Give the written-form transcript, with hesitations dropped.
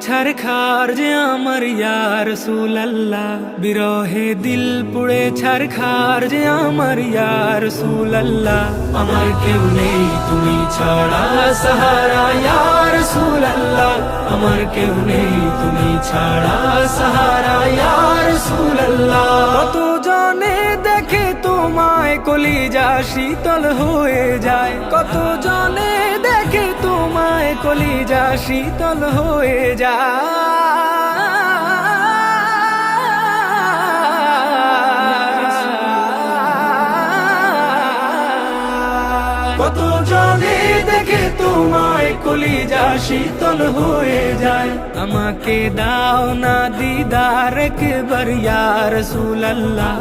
ছারখার যে আমার ইয়া রাসূলুল্লাহ, বিরহে দিল পুড়ে ছারখার যে আমার ইয়া রাসূলুল্লাহ। আমার কেউ নেই তুমি ছাড়া সাহারা ইয়া রাসূলুল্লাহ, আমার কেউ নেই তুমি ছাড়া সাহারা ইয়া রাসূলুল্লাহ। কত জনে দেখে তোমায় কলিজা শীতল হয়ে যায়, কত জনে দেখে তোমায় কলিজা শীতল হয়ে যায়। কত জনে দেখে তোমায় কলিজা শীতল হয়ে যায়। আমাকে দাও না দিদার একবার ইয়া রাসূলুল্লাহ।